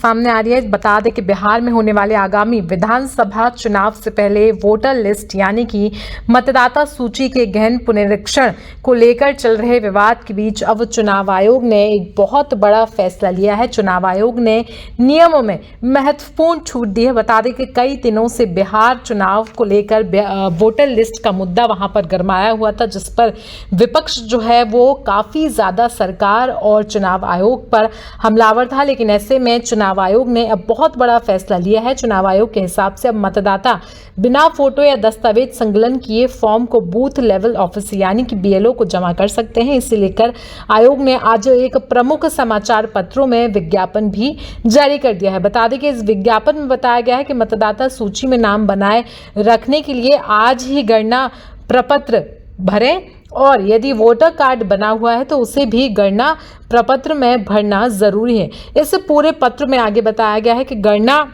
सामने आ रही है। बता दें कि बिहार में होने वाले आगामी विधानसभा चुनाव से पहले वोटर लिस्ट यानी कि मतदाता सूची के गहन पुनरीक्षण को लेकर चल रहे विवाद के बीच अब चुनाव आयोग ने एक बहुत बड़ा फैसला लिया है। चुनाव आयोग ने नियमों में महत्वपूर्ण छूट दी है। बता दें कि कई दिनों से बिहार चुनाव को लेकर वोटर लिस्ट का मुद्दा वहां पर गरमाया हुआ था, जिस पर विपक्ष जो है वो काफी ज्यादा सरकार और चुनाव आयोग पर हमलावर था। लेकिन ऐसे में चुनाव आयोग ने अब बहुत बड़ा फैसला लिया है। चुनाव आयोग के हिसाब से अब मतदाता बिना फोटो या दस्तावेज संकलन किए फॉर्म को बूथ लेवल ऑफिस यानी कि बीएलओ को जमा कर सकते हैं। इसे लेकर आयोग ने आज एक प्रमुख समाचार पत्रों में विज्ञापन भी जारी कर दिया है। बता दें कि इस विज्ञापन में बताया गया है कि मतदाता सूची में नाम बनाए रखने के लिए आज ही गणना प्रपत्र भरें और यदि वोटर कार्ड बना हुआ है तो उसे भी गणना प्रपत्र में भरना जरूरी है। इस पूरे पत्र में आगे बताया गया है कि गणना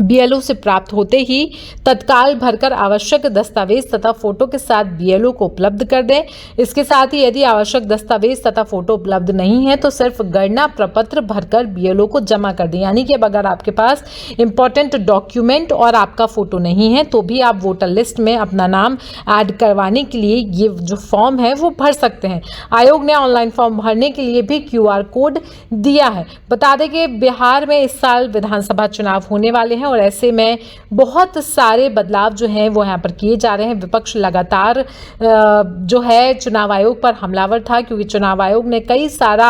बीएलओ से प्राप्त होते ही तत्काल भरकर आवश्यक दस्तावेज तथा फोटो के साथ बीएलओ को उपलब्ध कर दें। इसके साथ ही यदि आवश्यक दस्तावेज तथा फोटो उपलब्ध नहीं है तो सिर्फ गणना प्रपत्र भरकर बीएलओ को जमा कर दें। यानी कि अब अगर आपके पास इंपॉर्टेंट डॉक्यूमेंट और आपका फोटो नहीं है तो भी आप वोटर लिस्ट में अपना नाम ऐड करवाने के लिए ये जो फॉर्म है वो भर सकते हैं। आयोग ने ऑनलाइन फॉर्म भरने के लिए भी क्यूआर कोड दिया है। बता दें कि बिहार में इस साल विधानसभा चुनाव होने वाले हैं और ऐसे में बहुत सारे बदलाव जो हैं वो यहाँ पर किए जा रहे हैं। विपक्ष लगातार जो है चुनाव आयोग पर हमलावर था, क्योंकि चुनाव आयोग ने कई सारा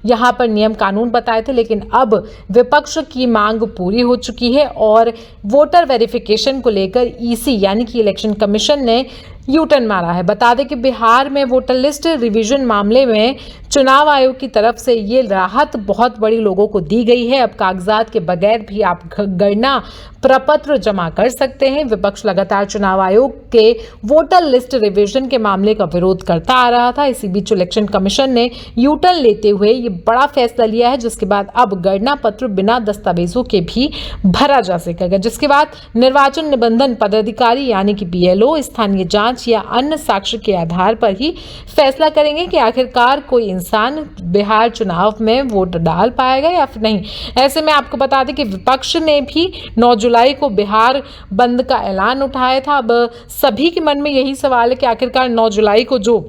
यहाँ पर नियम कानून बताए थे। लेकिन अब विपक्ष की मांग पूरी हो चुकी है और वोटर वेरिफिकेशन को लेकर ईसी यानी कि इलेक्शन कमीशन ने यू टर्न मारा है। बता दें कि बिहार में वोटर लिस्ट रिवीजन मामले में चुनाव आयोग की तरफ से ये राहत बहुत बड़ी लोगों को दी गई है। अब कागजात के बगैर भी आप गणना प्रपत्र जमा कर सकते हैं। विपक्ष लगातार चुनाव आयोग के वोटर लिस्ट रिवीजन के मामले का विरोध करता आ रहा था। इसी बीच इलेक्शन कमीशन ने यू टर्न लेते हुए ये बड़ा फैसला लिया है, जिसके बाद अब गणना पत्र बिना दस्तावेजों के भी भरा जा सकेगा। जिसके बाद निर्वाचन निबंधन पदाधिकारी यानी कि बीएलओ स्थानीय जांच या अन्य साक्ष्य के आधार पर ही फैसला करेंगे कि आखिरकार कोई इंसान बिहार चुनाव में वोट डाल पाएगा या फिर नहीं। ऐसे में आपको बता दें कि विपक्ष ने भी 9 जुलाई को बिहार बंद का ऐलान उठाया था। अब सभी के मन में यही सवाल है कि आखिरकार 9 जुलाई को जो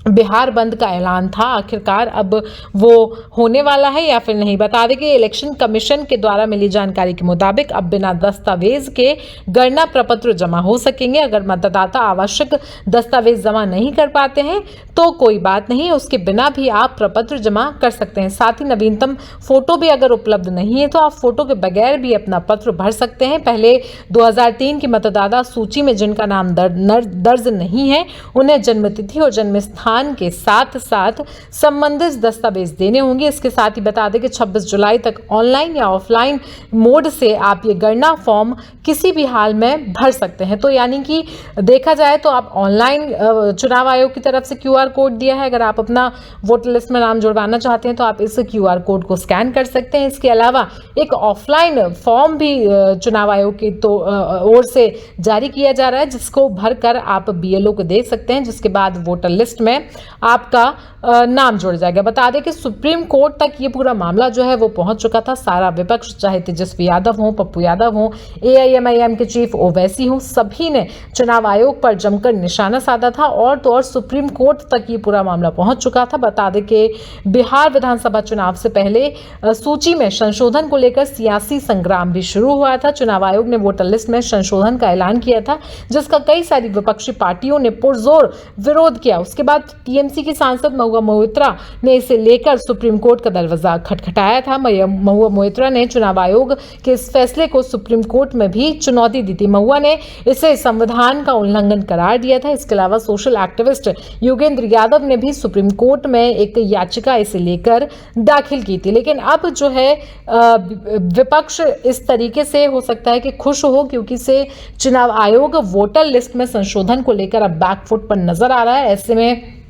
बिहार बंद का ऐलान था आखिरकार अब वो होने वाला है या फिर नहीं। बता दें कि इलेक्शन कमीशन के द्वारा मिली जानकारी के मुताबिक अब बिना दस्तावेज के गणना प्रपत्र जमा हो सकेंगे। अगर मतदाता आवश्यक दस्तावेज जमा नहीं कर पाते हैं तो कोई बात नहीं, उसके बिना भी आप प्रपत्र जमा कर सकते हैं। साथ ही नवीनतम फोटो भी अगर उपलब्ध नहीं है तो आप फोटो के बगैर भी अपना पत्र भर सकते हैं। पहले 2003 की मतदाता सूची में जिनका नाम दर्ज नहीं है उन्हें जन्मतिथि और जन्म स्थान के साथ साथ संबंधित दस्तावेज देने होंगे। इसके साथ ही बता दें कि 26 जुलाई तक ऑनलाइन या ऑफलाइन मोड से आप ये गणना फॉर्म किसी भी हाल में भर सकते हैं। तो यानी कि देखा जाए तो आप ऑनलाइन चुनाव आयोग की तरफ से क्यूआर कोड दिया है। अगर आप अपना वोटर लिस्ट में नाम जुड़वाना चाहते हैं तो आप इस क्यूआर कोड को स्कैन कर सकते हैं। इसके अलावा एक ऑफलाइन फॉर्म भी चुनाव आयोग की ओर से जारी किया जा रहा है, जिसको भरकर आप बीएलओ को दे सकते हैं, जिसके बाद वोटर लिस्ट में आपका नाम जुड़ जाएगा। बता दें कि सुप्रीम कोर्ट तक ये पूरा मामला जो है वो पहुंच चुका था। सारा विपक्ष, चाहे तेजस्वी यादव हो, पप्पू यादव हो, एआईएमआईएम के चीफ ओवैसी हो, सभी ने चुनाव आयोग पर जमकर निशाना साधा था और तो और सुप्रीम कोर्ट तक ये पूरा मामला पहुंच चुका था। बता दें कि बिहार विधानसभा चुनाव से पहले सूची में संशोधन को लेकर सियासी संग्राम भी शुरू हुआ था। चुनाव आयोग ने वोटर लिस्ट में संशोधन का ऐलान किया था, जिसका कई सारी विपक्षी पार्टियों ने पुरजोर विरोध किया। उसके बाद टीएमसी की सांसद महुआ मोइत्रा ने इसे लेकर सुप्रीम कोर्ट का दरवाजा खटखटाया था। महुआ मोइत्रा ने चुनाव आयोग के इस फैसले को सुप्रीम कोर्ट में भी चुनौती दी थी। महुआ ने इसे संविधान का उल्लंघन करार दिया था। इसके अलावा सोशल एक्टिविस्ट योगेंद्र यादव ने भी सुप्रीम कोर्ट में एक याचिका इसे लेकर दाखिल की थी। लेकिन अब जो है विपक्ष इस तरीके से हो सकता है कि खुश हो, क्योंकि से चुनाव आयोग वोटर लिस्ट में संशोधन को लेकर अब बैकफुट पर नजर आ रहा है। ऐसे में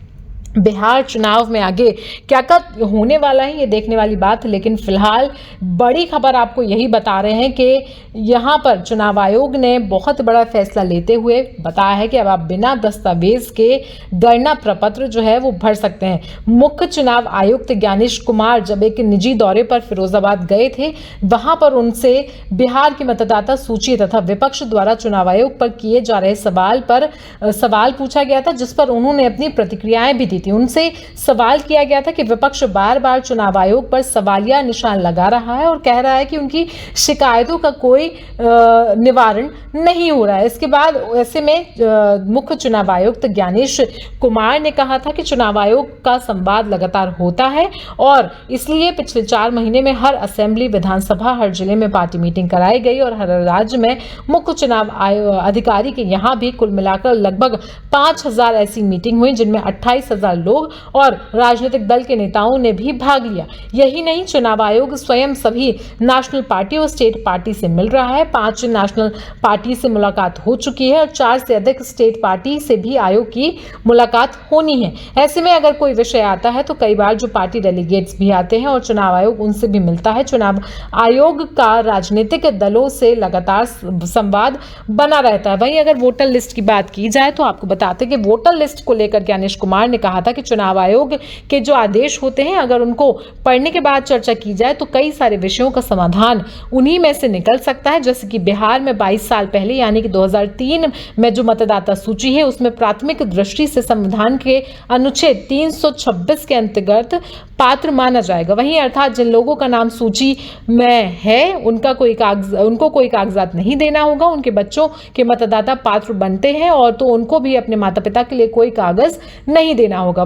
बिहार चुनाव में आगे क्या क्या होने वाला है ये देखने वाली बात है। लेकिन फिलहाल बड़ी खबर आपको यही बता रहे हैं कि यहाँ पर चुनाव आयोग ने बहुत बड़ा फैसला लेते हुए बताया है कि अब आप बिना दस्तावेज के गणना प्रपत्र जो है वो भर सकते हैं। मुख्य चुनाव आयुक्त ज्ञानेश कुमार जब एक निजी दौरे पर फिरोजाबाद गए थे, वहां पर उनसे बिहार की मतदाता सूची तथा विपक्ष द्वारा चुनाव आयोग पर किए जा रहे सवाल पूछा गया था, जिस पर उन्होंने अपनी प्रतिक्रियाएं भी दी थी। उनसे सवाल किया गया था कि विपक्ष बार बार चुनाव आयोग पर सवालिया निशान लगा रहा है और कह रहा है कि उनकी शिकायतों का कोई निवारण नहीं हो रहा है। इसके बाद ऐसे में मुख्य चुनाव आयुक्त ज्ञानेश कुमार ने कहा था कि चुनाव आयोग का संवाद लगातार होता है और इसलिए पिछले 4 महीने में हर असेंबली, विधानसभा, हर जिले में पार्टी मीटिंग कराई गई और हर राज्य में मुख्य चुनाव अधिकारी के यहाँ भी कुल मिलाकर लगभग 5000 ऐसी मीटिंग हुई, जिनमें 28,000 लोग और राजनीतिक दल के नेताओं ने भी भाग लिया। यही नहीं, चुनाव आयोग स्वयं सभी नेशनल पार्टी और स्टेट पार्टी से मिल रहा है। 5 नेशनल पार्टी से मुलाकात हो चुकी है और 4 से अधिक स्टेट पार्टी से भी आयोग की मुलाकात होनी है। ऐसे में अगर कोई विषय आता है तो कई बार जो पार्टी डेलीगेट्स भी आते हैं और चुनाव आयोग उनसे भी मिलता है। चुनाव आयोग का राजनीतिक दलों से लगातार संवाद बना रहता है। वहीं अगर वोटर लिस्ट की बात की जाए तो आपको बताते हैं कि वोटर लिस्ट को लेकर ज्ञानेश कुमार ने कहा था कि चुनाव आयोग के जो आदेश होते हैं, अगर उनको पढ़ने के बाद चर्चा की जाए तो कई सारे विषयों का समाधान उन्हीं में से निकल सकता है। जैसे कि बिहार में 22 साल पहले यानी कि 2003 में जो मतदाता सूची है उसमें प्राथमिक दृष्टि से संविधान के अनुच्छेद 326 के अंतर्गत पात्र माना जाएगा। वहीं अर्थात जिन लोगों का नाम सूची में है उनको कोई कागजात नहीं देना होगा। उनके बच्चों के मतदाता पात्र बनते हैं और तो उनको भी अपने माता पिता के लिए कोई कागज नहीं देना होगा।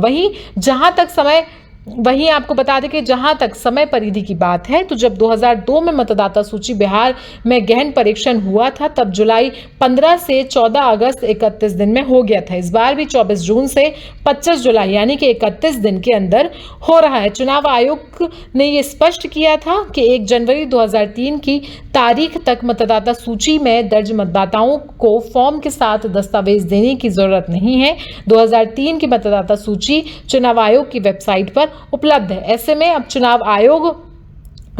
वहीं आपको बता दें कि जहां तक समय परिधि की बात है तो जब 2002 में मतदाता सूची बिहार में गहन परीक्षण हुआ था तब जुलाई 15 से 14 अगस्त 31 दिन में हो गया था। इस बार भी 24 जून से 25 जुलाई यानी कि 31 दिन के अंदर हो रहा है। चुनाव आयोग ने यह स्पष्ट किया था कि 1 जनवरी 2003 की तारीख तक मतदाता सूची में दर्ज मतदाताओं को फॉर्म के साथ दस्तावेज देने की जरूरत नहीं है। 2003 की मतदाता सूची चुनाव आयोग की वेबसाइट पर उपलब्ध है। ऐसे में अब चुनाव आयोग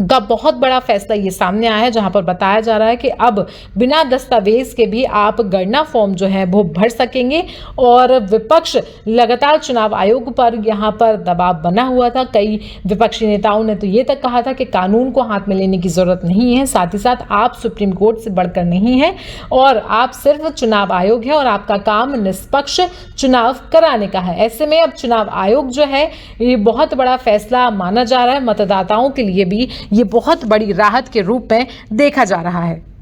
का बहुत बड़ा फैसला ये सामने आया है, जहां पर बताया जा रहा है कि अब बिना दस्तावेज के भी आप गणना फॉर्म जो है वो भर सकेंगे। और विपक्ष लगातार चुनाव आयोग पर यहां पर दबाव बना हुआ था। कई विपक्षी नेताओं ने तो ये तक कहा था कि कानून को हाथ में लेने की जरूरत नहीं है, साथ ही साथ आप सुप्रीम कोर्ट से बढ़कर नहीं है और आप सिर्फ चुनाव आयोग है और आपका काम निष्पक्ष चुनाव कराने का है। ऐसे में अब चुनाव आयोग जो है ये बहुत बड़ा फैसला माना जा रहा है। मतदाताओं के लिए भी ये बहुत बड़ी राहत के रूप में देखा जा रहा है।